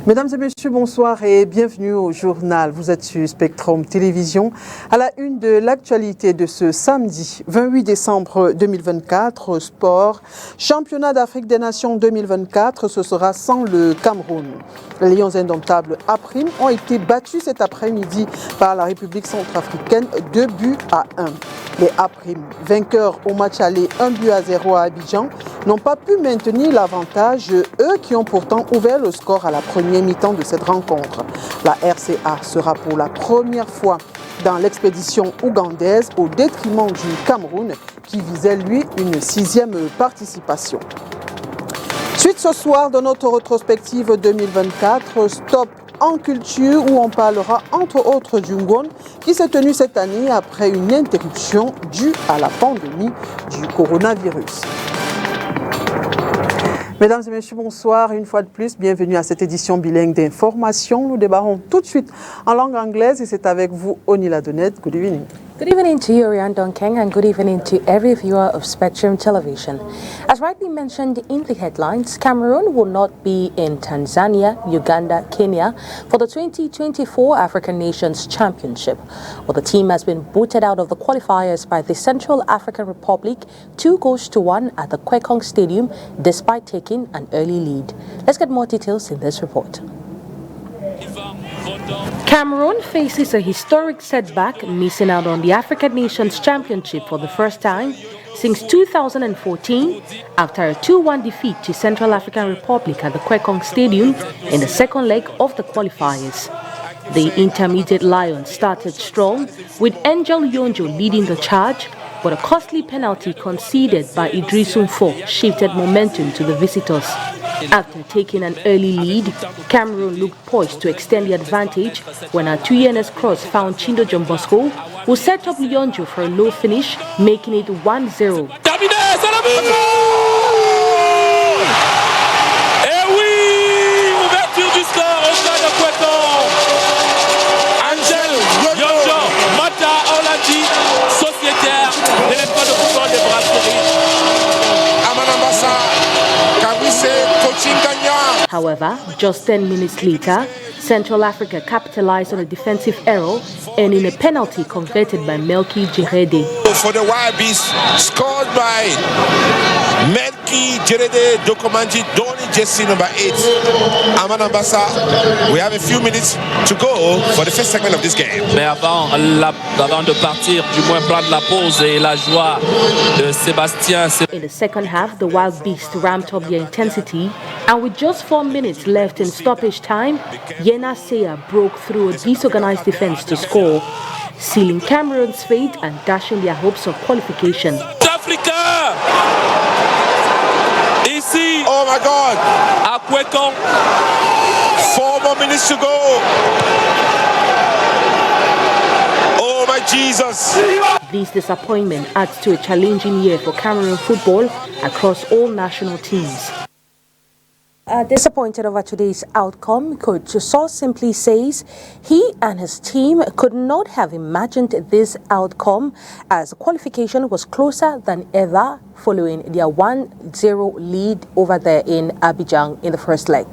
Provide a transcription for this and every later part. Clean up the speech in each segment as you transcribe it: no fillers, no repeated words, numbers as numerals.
Mesdames et messieurs, bonsoir et bienvenue au journal. Vous êtes sur Spectrum Télévision. À la une de l'actualité de ce samedi 28 décembre 2024, sport, championnat d'Afrique des Nations 2024, ce sera sans le Cameroun. Les Lions indomptables A' ont été battus cet après-midi par la République centrafricaine 2-1. Les A', vainqueurs au match aller 1-0 à Abidjan, n'ont pas pu maintenir l'avantage, eux qui ont pourtant ouvert le score à la première mi-temps de cette rencontre. La RCA sera pour la première fois dans l'expédition ougandaise au détriment du Cameroun qui visait lui une 6e participation. Suite ce soir de notre rétrospective 2024, Stop en culture où on parlera entre autres du Ngon qui s'est tenu cette année après une interruption due à la pandémie du coronavirus. Mesdames et messieurs, bonsoir. Une fois de plus, bienvenue à cette édition bilingue d'information. Nous débarrons tout de suite en langue anglaise et c'est avec vous, Oni Ladonnette. Good evening. Good evening to you, Orion Donkeng, and good evening to every viewer of Spectrum Television. As rightly mentioned in the headlines, Cameroon will not be in Tanzania, Uganda, Kenya for the 2024 African Nations Championship. Well, the team has been booted out of the qualifiers by the Central African Republic 2-1 at the Kwekong Stadium despite taking an early lead. Let's get more details in this report. Cameroon faces a historic setback, missing out on the African Nations Championship for the first time since 2014 after a 2-1 defeat to Central African Republic at the Kwekong Stadium in the second leg of the qualifiers. The intermediate Lions started strong, with Angel Yonjo leading the charge, but a costly penalty conceded by Idrissoum Fo shifted momentum to the visitors. After taking an early lead, Cameroon looked poised to extend the advantage when Atuyene's cross found Chindo Jombosco, who set up Lyonjo for a low finish, making it 1-0. However, just 10 minutes later, Central Africa capitalized on a defensive error, earning a penalty converted by Melki Jirede. For the Wild Beasts, scored by Melki Jirede Dokumanji Doni Jesse number 8. Amanambasa, we have a few minutes to go for the first segment of this game. Mais avant de partir, du moins prendre la pause et la joie de Sébastien. In the second half, the Wild Beasts ramped up their intensity, and with just 4 minutes left in stoppage time, Yena Seya broke through a disorganized defense to score, sealing Cameroon's fate and dashing their hopes of qualification. Africa! Ici, oh my God! À Kwekong. 4 more minutes to go. Oh my Jesus! This disappointment adds to a challenging year for Cameroon football across all national teams. Disappointed over today's outcome, Coach Saw simply says he and his team could not have imagined this outcome as qualification was closer than ever following their 1-0 lead over there in Abidjan in the first leg.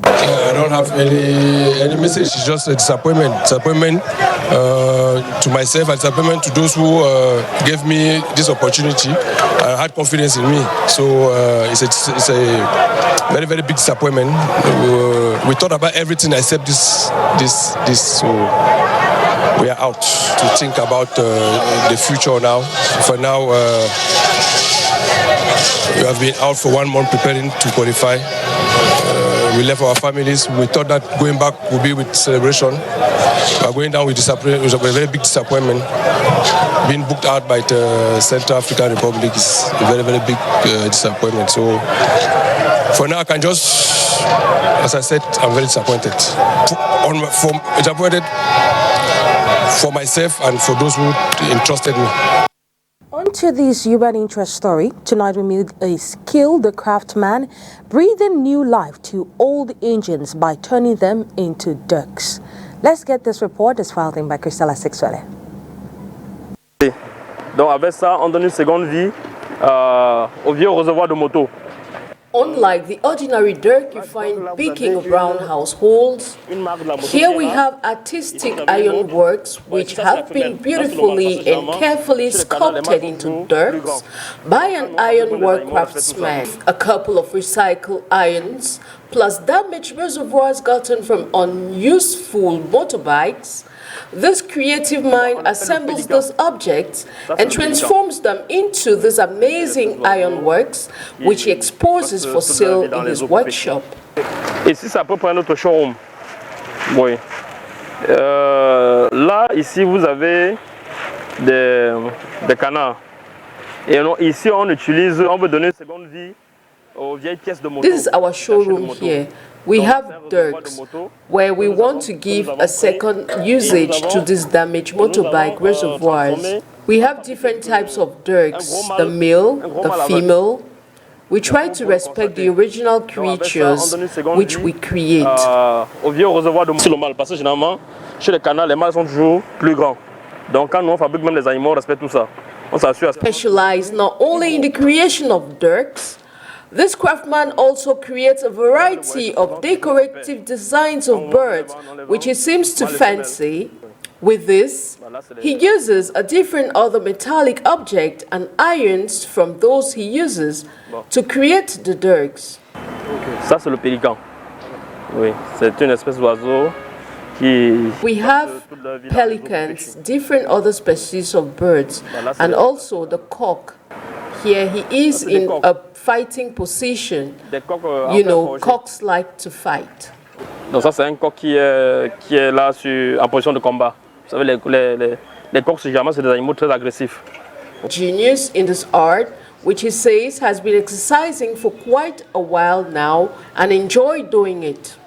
I don't have any message. It's just a disappointment. Disappointment to myself, and disappointment to those who gave me this opportunity. Had confidence in me. So it's a very, very big disappointment. We thought about everything except this. So we are out to think about the future now. For now, we have been out for 1 month preparing to qualify. We left our families. We thought that going back would be with celebration. But going down with disappointment, it was a very big disappointment. Being booked out by the Central African Republic is a very, very big disappointment. So for now, I can just, as I said, I'm very disappointed. Disappointed for myself and for those who entrusted me. On to this human interest story. Tonight we meet a skilled craftsman breathing new life to old engines by turning them into ducks. Let's get this report as filed in by Christella Sexuelle. Donc avec ça, on donne une seconde vie au vieux réservoir de moto. Unlike the ordinary dirk you find picking around households, here we have artistic ironworks which have been beautifully and carefully sculpted into dirks by an ironwork craftsman. A couple of recycled irons, plus damaged reservoirs gotten from unuseful motorbikes, this creative mind assembles those objects and transforms them into these amazing ironworks, which he exposes for sale in his workshop. Ici, c'est à peu près notre showroom. Oui. Là, ici, vous avez des canards. Et ici, on veut donner une seconde vie aux vieilles pièces de moto. This is our showroom here. We have dirks, where we want to give a second usage to these damaged motorbike reservoirs. We have different types of dirks, the male, the female. We try to respect the original creatures which we create. Au vieux réservoir de moto, le mâle, parce que généralement, chez les canards, les mâles sont toujours plus grands. Donc quand nous on fabrique même les animaux, on respecte tout ça. On s'assure. Specialized not only in the creation of dirks, this craftsman also creates a variety of decorative designs of birds, which he seems to fancy. With this, he uses a different other metallic object and irons from those he uses to create the dirks. Ça, c'est le pélican. Oui, c'est une espèce d'oiseau qui... We have pelicans, different other species of birds, and also the cock. Here he is in a fighting position. You know, cocks like to fight. Donc ça, c'est un coq qui est là en position de combat. Vous savez, les coqs, généralement, c'est des animaux très agressifs. Genius in this art, which he says has been exercising for quite a while now and enjoy doing it.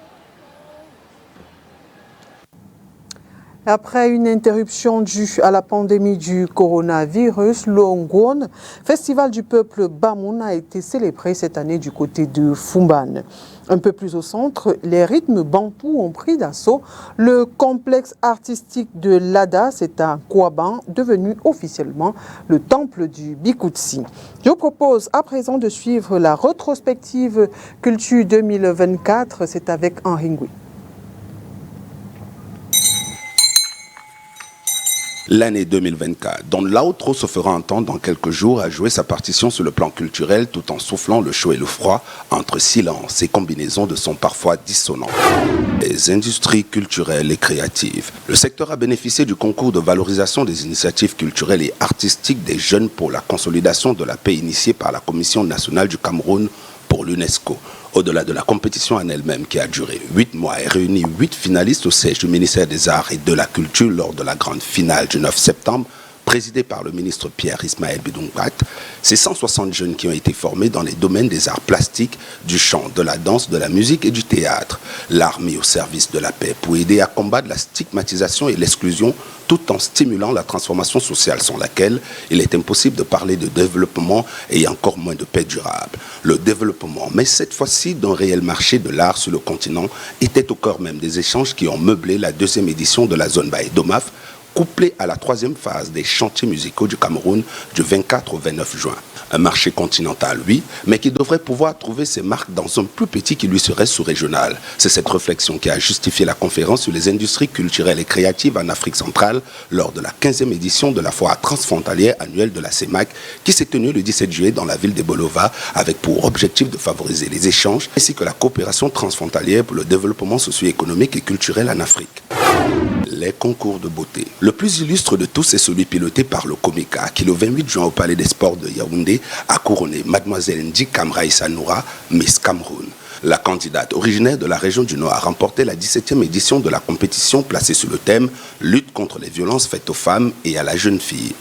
Après une interruption due à la pandémie du coronavirus, l'Ongwon, festival du peuple Bamoun, a été célébré cette année du côté de Fumban. Un peu plus au centre, les rythmes bantous ont pris d'assaut le complexe artistique de l'Ada, c'est à Kouaban, devenu officiellement le temple du Bikoutsi. Je vous propose à présent de suivre la rétrospective Culture 2024, c'est avec Henri Ngui. L'année 2024, dont l'outro se fera entendre dans quelques jours, a joué sa partition sur le plan culturel tout en soufflant le chaud et le froid entre silence et combinaisons de sons parfois dissonants. Les industries culturelles et créatives. Le secteur a bénéficié du concours de valorisation des initiatives culturelles et artistiques des jeunes pour la consolidation de la paix initiée par la Commission nationale du Cameroun pour l'UNESCO. Au-delà de la compétition en elle-même qui a duré 8 mois et réuni 8 finalistes au siège du ministère des Arts et de la Culture lors de la grande finale du 9 septembre, présidée par le ministre Pierre Ismaël Bidongbat, c'est 160 jeunes qui ont été formés dans les domaines des arts plastiques, du chant, de la danse, de la musique et du théâtre. L'art mis au service de la paix pour aider à combattre la stigmatisation et l'exclusion tout en stimulant la transformation sociale sans laquelle il est impossible de parler de développement et encore moins de paix durable. Le développement, mais cette fois-ci d'un réel marché de l'art sur le continent, était au cœur même des échanges qui ont meublé la deuxième édition de la zone Baé Domaf, couplé à la troisième phase des chantiers musicaux du Cameroun du 24 au 29 juin. Un marché continental, oui, mais qui devrait pouvoir trouver ses marques dans un plus petit qui lui serait sous-régional. C'est cette réflexion qui a justifié la conférence sur les industries culturelles et créatives en Afrique centrale lors de la 15e édition de la foire transfrontalière annuelle de la CEMAC qui s'est tenue le 17 juillet dans la ville de Bolova avec pour objectif de favoriser les échanges ainsi que la coopération transfrontalière pour le développement socio-économique et culturel en Afrique. Les concours de beauté. Le plus illustre de tous est celui piloté par le Komika qui le 28 juin au Palais des Sports de Yaoundé a couronné Mademoiselle Ndi Kamra Issanoura, Miss Cameroun. La candidate originaire de la région du Nord a remporté la 17e édition de la compétition placée sous le thème « Lutte contre les violences faites aux femmes et à la jeune fille ».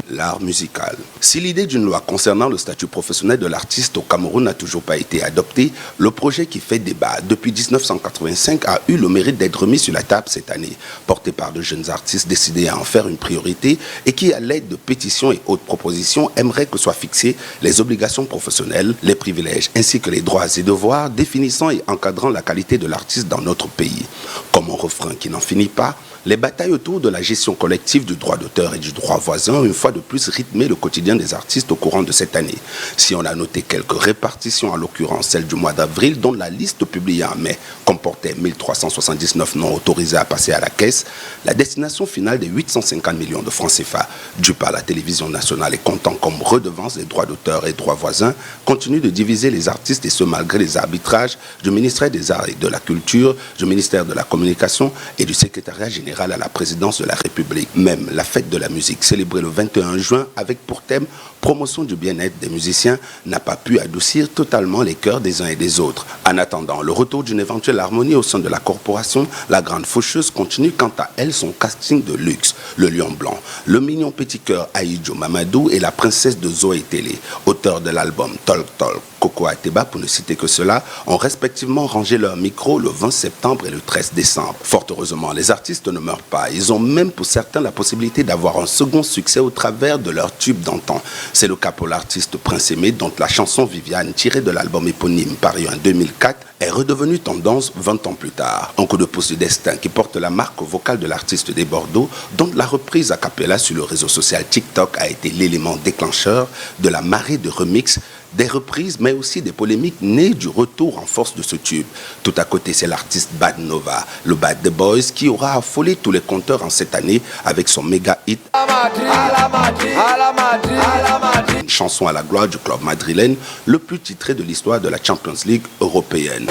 L'art musical. Si l'idée d'une loi concernant le statut professionnel de l'artiste au Cameroun n'a toujours pas été adoptée, le projet qui fait débat depuis 1985 a eu le mérite d'être mis sur la table cette année, porté par de jeunes artistes décidés à en faire une priorité et qui, à l'aide de pétitions et autres propositions, aimeraient que soient fixées les obligations professionnelles, les privilèges ainsi que les droits et devoirs définissant et encadrant la qualité de l'artiste dans notre pays. Comme un refrain qui n'en finit pas, Les batailles autour de la gestion collective du droit d'auteur et du droit voisin ont une fois de plus rythmé le quotidien des artistes au courant de cette année. Si on a noté quelques répartitions, en l'occurrence celle du mois d'avril, dont la liste publiée en mai comportait 1379 noms autorisés à passer à la caisse, la destination finale des 850 millions de francs CFA dus par la télévision nationale et comptant comme redevance des droits d'auteur et droits voisins continue de diviser les artistes, et ce malgré les arbitrages du ministère des Arts et de la Culture, du ministère de la Communication et du secrétariat général à la présidence de la République. Même la fête de la musique, célébrée le 21 juin avec pour thème promotion du bien-être des musiciens, n'a pas pu adoucir totalement les cœurs des uns et des autres. En attendant le retour d'une éventuelle harmonie au sein de la corporation, la grande faucheuse continue quant à elle son casting de luxe. Le lion blanc, le mignon petit cœur Aïdjo Mamadou et la princesse de Zoé Télé, auteurs de l'album Tolk Tolk, Coco Ateba, pour ne citer que cela, ont respectivement rangé leur micro le 20 septembre et le 13 décembre. Fort heureusement, les artistes ne meurent pas. Ils ont même pour certains la possibilité d'avoir un second succès au travers de leur tube d'antan. C'est le cas pour l'artiste Prince Aimé, dont la chanson Viviane, tirée de l'album éponyme paru en 2004, est redevenue tendance 20 ans plus tard. Un coup de pouce du destin qui porte la marque vocale de l'artiste des Bordeaux, dont la reprise a cappella sur le réseau social TikTok a été l'élément déclencheur de la marée de remix, des reprises, mais aussi des polémiques nées du retour en force de ce tube. Tout à côté, c'est l'artiste Bad Nova, le Bad The Boys, qui aura affolé tous les compteurs en cette année avec son méga hit une chanson à la gloire du club madrilène, le plus titré de l'histoire de la Champions League européenne.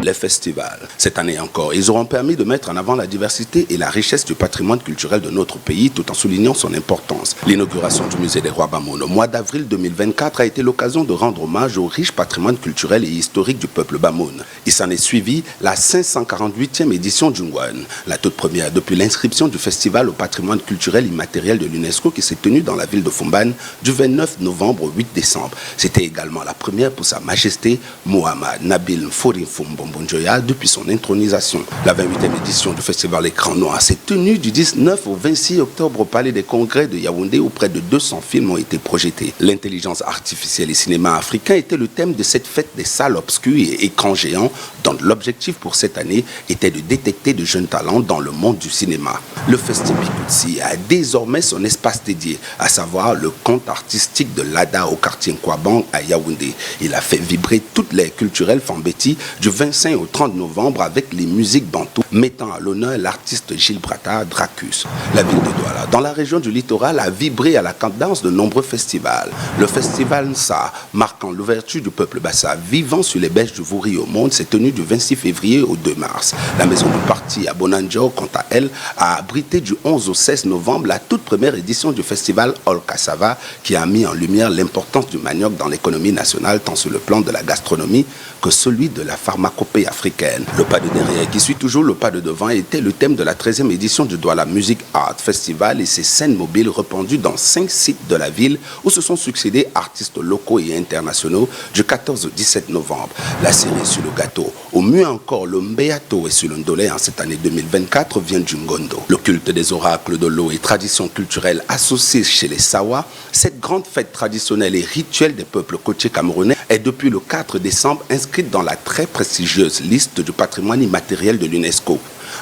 Les festivals. Cette année encore, ils auront permis de mettre en avant la diversité et la richesse du patrimoine culturel de notre pays tout en soulignant son importance. L'inauguration du musée des Rois Bamoun au mois d'avril 2024 a été l'occasion de rendre hommage au riche patrimoine culturel et historique du peuple Bamoun. Il s'en est suivi la 548e édition du Ngwan, la toute première depuis l'inscription du festival au patrimoine culturel immatériel de l'UNESCO qui s'est tenue dans la ville de Fumban du 29 novembre au 8 décembre. C'était également la première pour Sa Majesté Mohamed Nabil Forim-Foum Bonjoya depuis son intronisation. La 28e édition du festival Écran Noir s'est tenue du 19 au 26 octobre au Palais des Congrès de Yaoundé où près de 200 films ont été projetés. L'intelligence artificielle et cinéma africain était le thème de cette fête des salles obscures et écrans géants dont l'objectif pour cette année était de détecter de jeunes talents dans le monde du cinéma. Le Festival Bikutsi a désormais son espace dédié, à savoir le compte artistique de l'ADA au quartier Nkwabang à Yaoundé. Il a fait vibrer toutes les culturelles Fambeti du 25 au 30 novembre avec les musiques bantou, mettant à l'honneur l'artiste Gilles Brata Dracus. La ville de Douala, dans la région du littoral, a vibré à la cadence de nombreux festivals. Le festival Nsa, marquant l'ouverture du peuple bassa vivant sur les berges du Vouri au monde, s'est tenu du 26 février au 2 mars. La maison du parti à Bonanjo, quant à elle, a abrité du 11 au 16 novembre la toute première édition du festival All Cassava qui a mis en lumière l'importance du manioc dans l'économie nationale tant sur le plan de la gastronomie que celui de la pharmacopée africaine. Le pas de derrière qui suit toujours le pas de devant était le thème de la 13e édition du Douala Music Art Festival et ses scènes mobiles répandues dans 5 sites de la ville où se sont succédés artistes locaux et internationaux du 14 au 17 novembre. La série sur le gâteau, ou mieux encore le Mbeato et sur le Ndolé en cette année 2024 vient du Ngondo. Le culte des oracles de l'eau et tradition culturelle associée chez les Sawa, cette grande fête traditionnelle et rituelle des peuples côtiers camerounais est depuis le 4 décembre inscrite dans la très prestigieuse liste du patrimoine immatériel de l'UNESCO.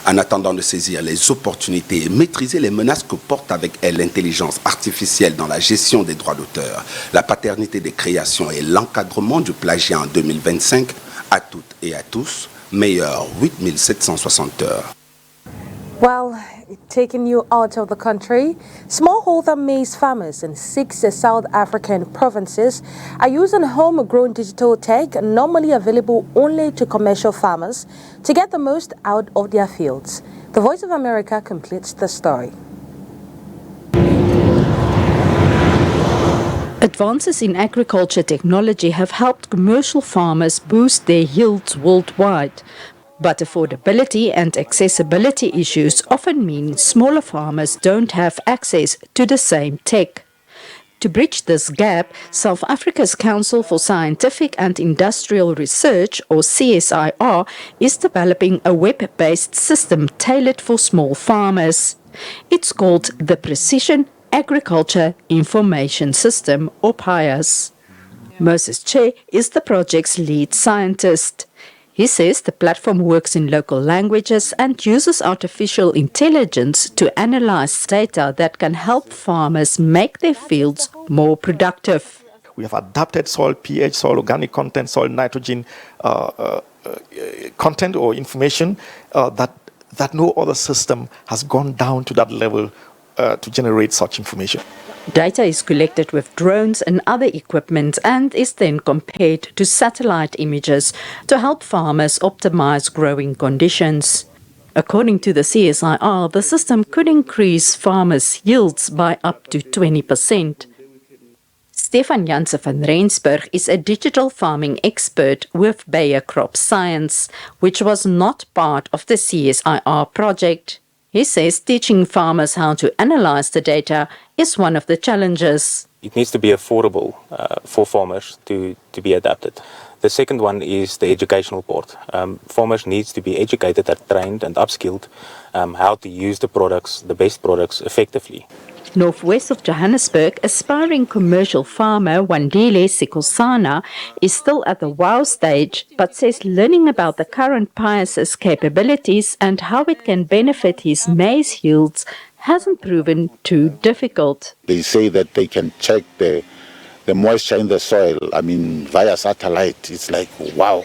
En attendant de saisir les opportunités et maîtriser les menaces que porte avec elle l'intelligence artificielle dans la gestion des droits d'auteur, la paternité des créations et l'encadrement du plagiat en 2025, à toutes et à tous, meilleur 8760 heures. Well, taking you out of the country, smallholder maize farmers in 6 South African provinces are using homegrown digital tech normally available only to commercial farmers to get the most out of their fields. The Voice of America completes the story. Advances in agriculture technology have helped commercial farmers boost their yields worldwide. But affordability and accessibility issues often mean smaller farmers don't have access to the same tech. To bridge this gap, South Africa's Council for Scientific and Industrial Research, or CSIR, is developing a web-based system tailored for small farmers. It's called the Precision Agriculture Information System, or PIAS. Moses Che is the project's lead scientist. He says the platform works in local languages and uses artificial intelligence to analyze data that can help farmers make their fields more productive. We have adapted soil pH, soil organic content, soil nitrogen content or information that no other system has gone down to that level to generate such information. Data is collected with drones and other equipment and is then compared to satellite images to help farmers optimize growing conditions. According to the CSIR, the system could increase farmers' yields by up to 20%. Stefan Janse van Rensburg is a digital farming expert with Bayer Crop Science, which was not part of the CSIR project. He says teaching farmers how to analyze the data is one of the challenges. It needs to be affordable for farmers to be adapted. The second one is the educational part. Farmers need to be educated and trained and upskilled how to use the products, the best products, effectively. Northwest of Johannesburg, aspiring commercial farmer Wandile Sikosana is still at the wow stage, but says learning about the current pias's capabilities and how it can benefit his maize yields hasn't proven too difficult. They say that they can check the moisture in the soil, via satellite. It's like, wow.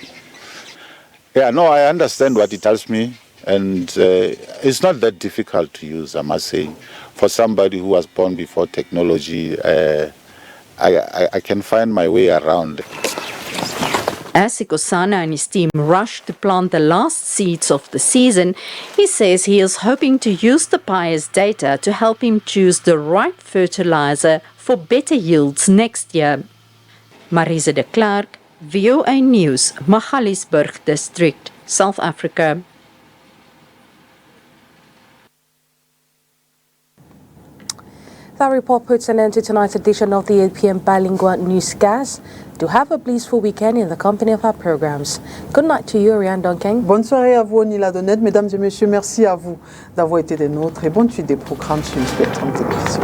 Yeah, no, I understand what it tells me, and it's not that difficult to use, I must say. For somebody who was born before technology, I can find my way around. As Sikosana and his team rush to plant the last seeds of the season, he says he is hoping to use the pias data to help him choose the right fertilizer for better yields next year. Marise de Klerk, VOA News, Magaliesburg District, South Africa. That report puts an end to tonight's edition of the 8 p.m. Bilingue newscast. Do have a blissful weekend in the company of our programs. Good night to you, Ariane Duncan. Bonne soirée à vous, Nila Donnette. Mesdames et messieurs, merci à vous d'avoir été des nôtres et bonne suite des programmes sur Spectrum Télévision.